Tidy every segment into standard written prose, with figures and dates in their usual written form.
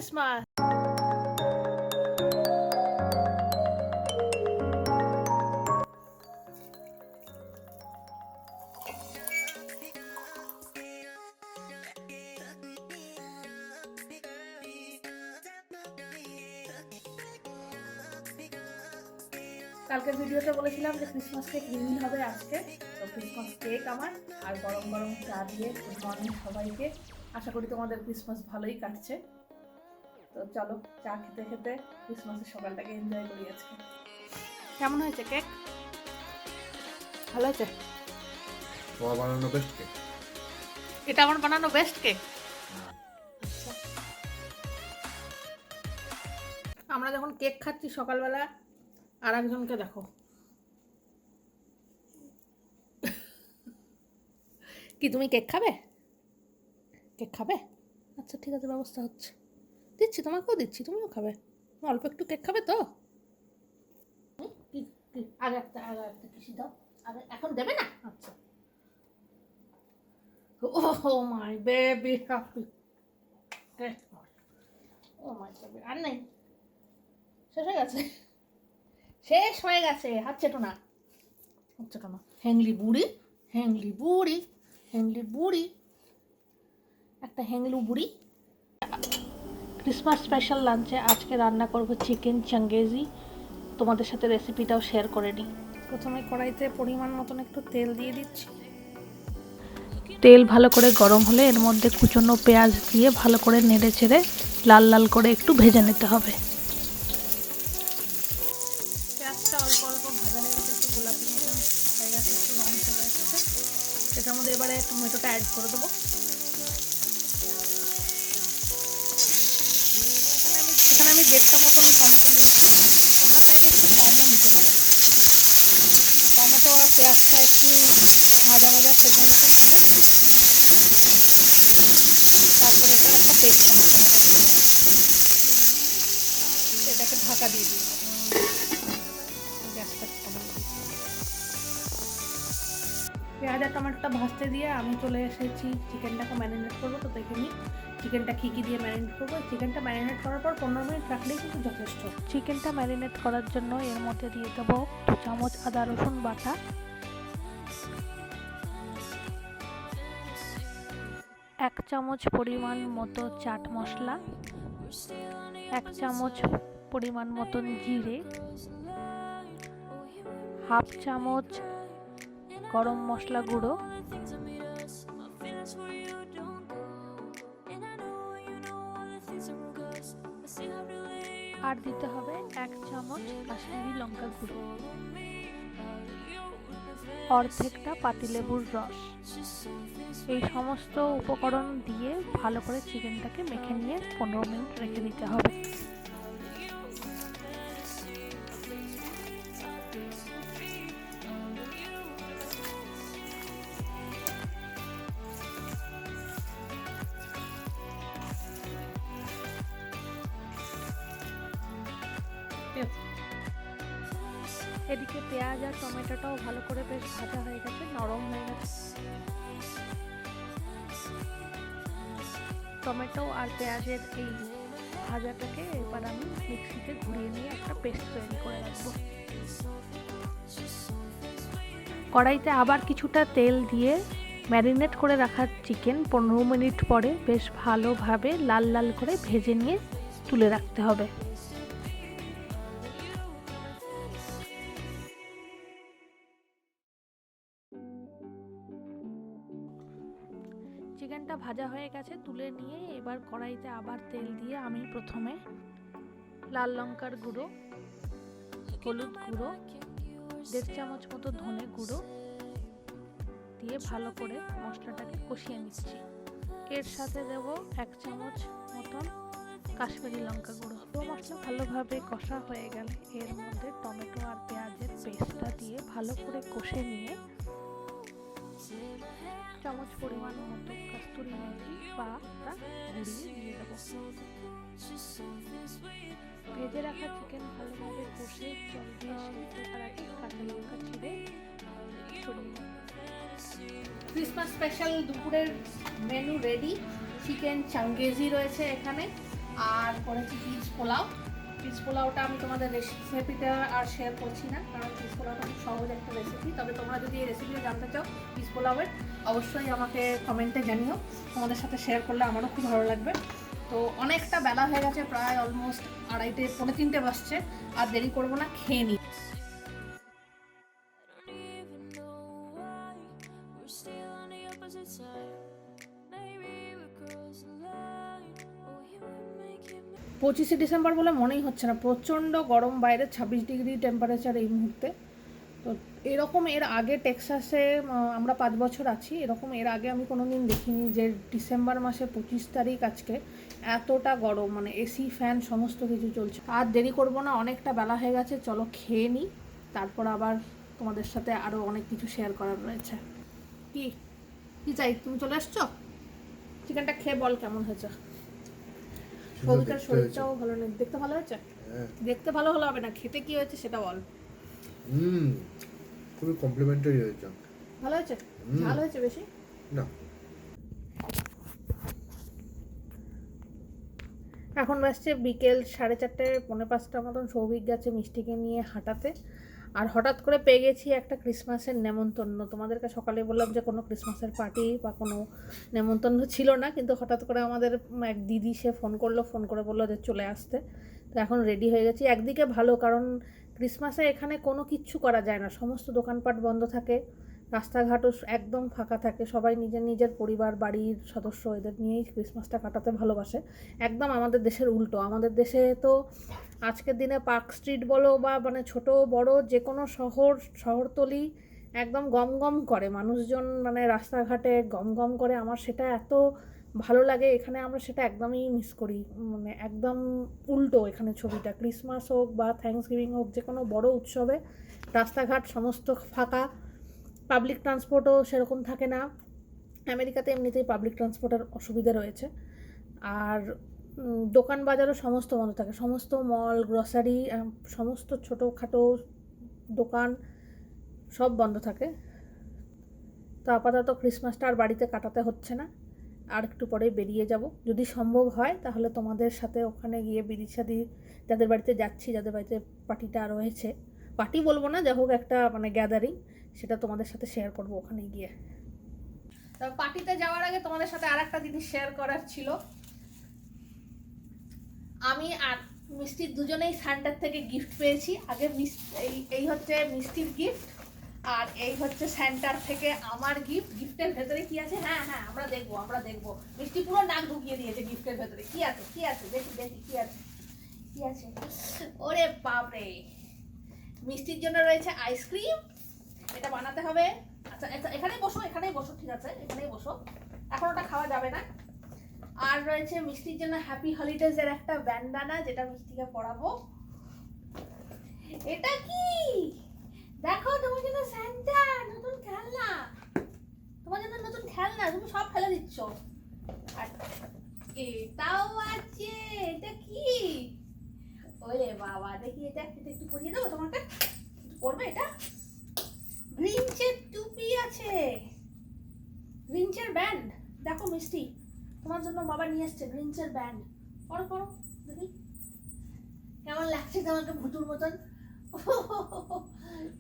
Christmas. কালকের ভিডিওতে বলেছিলাম যে ক্রিসমাস কেক রিভিল হবে আজকে। তো ক্রিসমাস কেক আমার, আর গরম গরম চা দিয়ে গুড মর্নিং সবাইকে। আশা করি তোমাদের ক্রিসমাস ভালোই কাটছে। তো চলো চা খেতে খেতে ক্রিসমাসের সকালটাকে এনজয় করি আজকে। কেমন হয়েছে কেক? ভালো হয়েছে? তোমার বানানো বেস্ট কেক। এটা আমার বানানো বেস্ট কেক। আমরা যখন কেক খাচ্ছি সকালবেলা, আর একজনকে দেখো, কি তুমি কেক খাবে? কেক খাবে? আচ্ছা ঠিক আছে, ব্যবস্থা হচ্ছে, দিচ্ছি, তোমাকেও দিচ্ছি, তুমিও খাবে। অল্প একটু কেক খাবে তো? আগে একটা কিসি দাও, আগে এখন দেবে না? আচ্ছা। Oh my baby happy, oh my baby. আর নেই, শেষ হয়ে গেছে, শেষ হয়ে গেছে। হাত চেটো না, হাত চেটো না। হ্যাংলি বুড়ি, হ্যাংলি বুড়ি, হ্যাংলি বুড়ি, একটা হ্যাংলু বুড়ি। ক্রিসমাস স্পেশাল লাঞ্চে আজকে রান্না করব চিকেন চাঙ্গেজি। তোমাদের সাথে রেসিপিটাও শেয়ার করে নিই। প্রথমে কড়াইতে পরিমাণ মতন একটু তেল দিয়ে দিচ্ছি। তেল ভালো করে গরম হলে এর মধ্যে কুচনো পেঁয়াজ দিয়ে ভালো করে নেড়ে চেড়ে লাল লাল করে একটু ভেজে নিতে হবে। পেঁয়াজটা অল্প অল্প ভাজা হয়ে গেছে, একটু গোলাপি মতন হয়ে গেছে, একটু রং চলে এসেছে। এটার মধ্যে এবারে টমেটোটা অ্যাড করে দেবো। এখানে আমি 1.5 মতন টমেটো নিয়েছি। তোমরা চাইলে একটু কমও নিতে পারো। টমেটো আর পেঁয়াজটা একটু ভাজা ভাজা সেদ্ধ মতন হলে তারপরে এটার একটা পেস্ট বানাতে হবে। এটাকে ঢাকা দিয়ে দিই, গ্যাসটা কমিয়ে দিই। পেঁয়াজ আর টমেটোটা ভাজতে দিয়ে আমি চলে এসেছি চিকেনটাকে ম্যারিনেট করবো। তো দেখে নিই চিকেনটা কী কী দিয়ে ম্যারিনেট করবো। চিকেনটা ম্যারিনেট করার পর 15 মিনিট রাখলেই কিন্তু যথেষ্ট। চিকেনটা ম্যারিনেট করার জন্য এর মধ্যে দিয়ে দেবো 2 চামচ আদা রসুন বাটা, 1 চামচ পরিমাণ মতো চাট মশলা, 1 চামচ পরিমাণ মতন জিরে, 1/2 চামচ গরম মশলা গুঁড়ো, আর দিতে হবে 1 চামচ কাশ্মীরি লঙ্কা গুঁড়ো, অর্ধেকটা পাতিলেবুর রস। এই সমস্ত উপকরণ দিয়ে ভালো করে চিকেনটাকে মেখে নিয়ে 15 মিনিট রেখে দিতে হবে। এদিকে পেঁয়াজ আর টমেটোটাও ভালো করে বেশ ভাজা হয়ে গেছে, নরম হয়ে গেছে। টমেটো আর পেঁয়াজের এই ভাজাটাকে এবার আমি মিক্সিতে ঘুরিয়ে নিয়ে একটা পেস্ট তৈরি করে রাখবো। কড়াইতে আবার কিছুটা তেল দিয়ে ম্যারিনেট করে রাখা চিকেন 15 মিনিট পরে বেশ ভালোভাবে লাল লাল করে ভেজে নিয়ে তুলে রাখতে হবে। চিকেনটা ভাজা হয়ে গেছে, তুলে নিয়ে এবার কড়াইতে আবার তেল দিয়ে আমি প্রথমে লাল লঙ্কার গুঁড়ো, হলুদ গুঁড়ো, 1.5 চামচ মতো ধনে গুঁড়ো দিয়ে ভালো করে মশলাটাকে কষিয়ে নিচ্ছি। এর সাথে দেব 1 চামচ মতন কাশ্মীরি লঙ্কা গুঁড়ো। তো মশলা ভালোভাবে কষা হয়ে গেলে এর মধ্যে টমেটো আর পেঁয়াজের পেস্টটা দিয়ে ভালো করে কষে নিয়ে চামচ পরিমাণ মতো কস্তুরি মেথি পাতা গুঁড়িয়ে দিয়ে দেবো। ভেজে রাখা চিকেন ভালোভাবে কষে জল দিয়ে সেদ্ধ করার আগে কাঁচা লঙ্কা ছিঁড়ে ছড়িয়ে দেবো। ক্রিসমাস স্পেশাল দুপুরের মেনু রেডি। চিকেন চাঙ্গেজি রয়েছে এখানে, আর করেছি পিস পোলাও। পিস পোলাওটা আমি তোমাদের রেসিপিটা আর শেয়ার করছি না, কারণ পিস পোলাওটা খুব সহজ একটা রেসিপি। তবে তোমরা যদি এই রেসিপিটা জানতে চাও পিস পোলাওয়ের, অবশ্যই আমাকে কমেন্টে জানিও, তোমাদের সাথে শেয়ার করলে আমারও খুব ভালো লাগবে। তো অনেকটা বেলা হয়ে গেছে, প্রায় অলমোস্ট 2:30 পৌনে 3টে বাজছে। আর দেরি করবো না, খেয়ে নিই। পঁচিশে ডিসেম্বর বলে মনেই হচ্ছে না, প্রচণ্ড গরম বাইরে, 26 ডিগ্রি টেম্পারেচার এই মুহূর্তে। তো এরকম এর আগে টেক্সাসে আমরা 5 বছর আছি, এরকম এর আগে আমি কোনো দিন দেখিনি যে ডিসেম্বর মাসে 25 তারিখ আজকে এতটা গরম, মানে এসি ফ্যান সমস্ত কিছু চলছে। আর দেরি করব না, অনেকটা বেলা হয়ে গেছে, চলো খেয়ে নিই, তারপর আবার তোমাদের সাথে আরও অনেক কিছু শেয়ার করার রয়েছে। কি কি চাই, তুমি চলে এসছো? চিকেনটা খেয়ে বল কেমন হয়েছে। সৌভিকার শরীরটাও ভালো নেই, দেখতে ভালো হয়েছে? দেখতে ভালো হলো হবে না, খেতে কি হয়েছে সেটা বল। খুবই কমপ্লিমেন্টারি হয়েছে। ভালো হয়েছে? ঝাল হয়েছে বেশি? না। এখন বাজছে বিকেল 4:30, 4:45 মতন। সৌভিক গেছে মিষ্টিকে নিয়ে হাঁটাতে। আর হঠাৎ করে পেয়ে গেছি একটা ক্রিসমাসের নেমন্তন্ন। তোমাদেরকে সকালে বললাম যে কোনো ক্রিসমাসের পার্টি বা কোনো নেমন্তন্ন ছিল না, কিন্তু হঠাৎ করে আমাদের এক দিদি সে ফোন করে বললো যে চলে আসতে। তো এখন রেডি হয়ে গেছি। একদিকে ভালো, কারণ ক্রিসমাসে এখানে কোনো কিচ্ছু করা যায় না, সমস্ত দোকানপাট বন্ধ থাকে, রাস্তাঘাটও একদম ফাঁকা থাকে, সবাই নিজের নিজের পরিবার বাড়ির সদস্য এদের নিয়েই ক্রিসমাসটা কাটাতে ভালোবাসে। একদম আমাদের দেশের উল্টো। আমাদের দেশে তো আজকের দিনে পার্ক স্ট্রিট বলো বা মানে ছোট বড় যে কোনো শহরতলি একদম গম গম করে মানুষজন, মানে রাস্তাঘাটে গম গম করে। আমার সেটা এত ভালো লাগে, এখানে আমরা সেটা একদমই মিস করি। মানে একদম উল্টো এখানে ছবিটা। ক্রিসমাস হোক বা থ্যাঙ্কসগিভিং হোক, যে কোনো বড় উৎসবে রাস্তাঘাট সমস্ত ফাঁকা, পাবলিক ট্রান্সপোর্টও সেরকম থাকে না। আমেরিকাতে এমনিতেই পাবলিক ট্রান্সপোর্টের অসুবিধা রয়েছে। আর দোকান বাজারও সমস্ত বন্ধ থাকে, সমস্ত মল, গ্রসারি, সমস্ত ছোটোখাটো দোকান সব বন্ধ থাকে। তো আপাতত ক্রিসমাসটা আর বাড়িতে কাটাতে হচ্ছে না, আর একটু পরে বেরিয়ে যাব, যদি সম্ভব হয় তাহলে তোমাদের সাথে ওখানে গিয়ে বিদির সাথে যাদের বাড়িতে যাচ্ছি, যাদের বাড়িতে পার্টিটা রয়েছে, পার্টি বলবো না, যা হোক একটা মানে গ্যাদারিং, সেটা তোমাদের সাথে শেয়ার করব ওখানে গিয়ে। পার্টিতে যাওয়ার আগে তোমাদের সাথে আর একটা জিনিস শেয়ার করার ছিল। আমি আর মিষ্টির দুজনেই সান্টার থেকে গিফট পেয়েছি। আগে এই হচ্ছে মিষ্টির গিফট, আর এই হচ্ছে সেন্টার থেকে আমার গিফট। গিফটের ভেতরে কি আছে? হ্যাঁ হ্যাঁ আমরা দেখবো। মিষ্টি পুরো নাক ঢুকিয়ে দিয়েছে গিফটের ভেতরে। কি আছে দেখি কি আছে। ওরে বাপরে, মিষ্টির জন্য রয়েছে আইসক্রিম, এটা বানাতে হবে। আচ্ছা এখানেই বসো, ঠিক আছে, এখানেই বসো, এখন ওটা খাওয়া যাবে না। আর রয়েছে মিষ্টির জন্য হ্যাপি হলিডেজ এর একটা ব্যান্ডানা, যেটা মিষ্টিকে পরাবো। এটা কি দেখো, তোমার জন্য সান্টা নতুন খেলনা, তুমি সব ফেলে দিচ্ছ। আর এটাও আছে, এটা কি? ওরে বাবা, দেখি এটা একটু পরিয়ে দেবো তোমাকে, পরবে এটা? গ্রিনচের টুপি আছে, গ্রিনচের ব্যান্ড। দেখো মিষ্টি, তোমার জন্য বাবা নিয়ে এসছে গ্রিনচের ব্যান্ড। পরো দেখি কেমন লাগছে তোমাকে, ভুতুর মতন।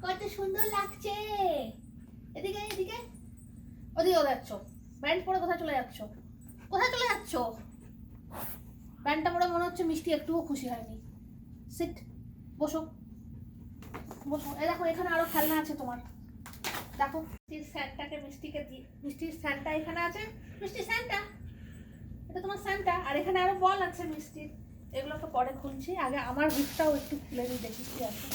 কত সুন্দর লাগছে। এদিকে ওদিকে যাচ্ছ, ব্যান্ড পরে কোথায় চলে যাচ্ছ? ব্যান্ডটা পরে মনে হচ্ছে মিষ্টি একটুও খুশি হয়নি। সিট, বসো। এই দেখো এখানে আরো খেলনা আছে তোমার, দেখো। স্যান্টাকে মিষ্টিকে দিই, মিষ্টির স্যান্টা এখানে আছে। মিষ্টি স্যান্টা, এটা তোমার স্যান্টা। আর এখানে আরো বল আছে মিষ্টির, এগুলো তো পরে খুলছি, আগে আমার গিফটটাও একটু খুলে নিই, দেখি কি আছে।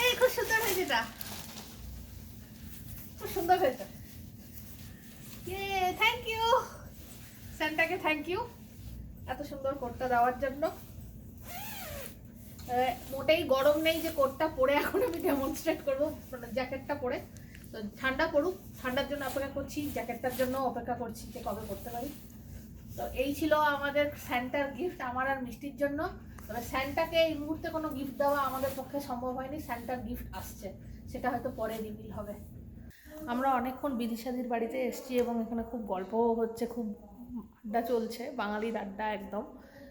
এই খুব সুন্দর হয়েছে, এটা খুব সুন্দর হয়েছে। থ্যাংক ইউ স্যান্টাকে, থ্যাংক ইউ এত সুন্দর কোটটা দেওয়ার জন্য। মোটেই গরম নেই যে কোটটা পরে এখন আমি ডেমনস্ট্রেট করবো, মানে জ্যাকেটটা পরে। তো ঠান্ডা পড়ুক, ঠান্ডার জন্য অপেক্ষা করছি, জ্যাকেটটার জন্য অপেক্ষা করছি যে কবে করতে পারি। তো এই ছিল আমাদের স্যান্টার গিফট আমার আর মিষ্টির জন্য। তবে স্যান্টাকে এই মুহূর্তে কোনো গিফট দেওয়া আমাদের পক্ষে সম্ভব হয়নি, স্যান্টার গিফট আসছে, সেটা হয়তো পরে রিভিল হবে। আমরা অনেকক্ষণ বিদিশাদির বাড়িতে এসেছি এবং এখানে খুব গল্পও হচ্ছে, খুব আড্ডা চলছে, বাঙালির আড্ডা একদম।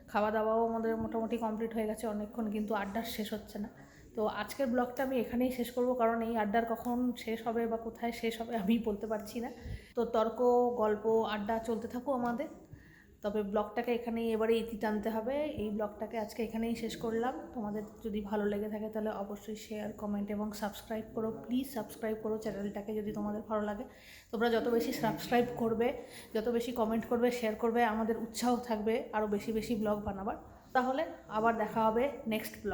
খাওয়া দাওয়াও আমাদের মোটামুটি কমপ্লিট হয়ে গেছে অনেকক্ষণ, কিন্তু আড্ডা শেষ হচ্ছে না। তো আজকের ব্লগটা আমি এখানেই শেষ করব, কারণ এই আড্ডার কখন শেষ হবে বা কোথায় শেষ হবে আমি বলতে পারছি না। তো তর্ক, গল্প, আড্ডা চলতে থাকুক আমাদের। তবে ব্লগটাকে এখানেই এবারে ইতি টানতে হবে। এই ব্লগটাকে আজকে এখানেই শেষ করলাম। তোমাদের যদি ভালো লেগে থাকে তাহলে অবশ্যই শেয়ার, কমেন্ট এবং সাবস্ক্রাইব করো। প্লিজ সাবস্ক্রাইব করো চ্যানেলটাকে যদি তোমাদের ভালো লাগে। তোমরা যত বেশি সাবস্ক্রাইব করবে, যত বেশি কমেন্ট করবে, শেয়ার করবে, আমাদের উৎসাহ থাকবে আরও বেশি বেশি ব্লগ বানাবার। তাহলে আবার দেখা হবে নেক্সট ব্লগে।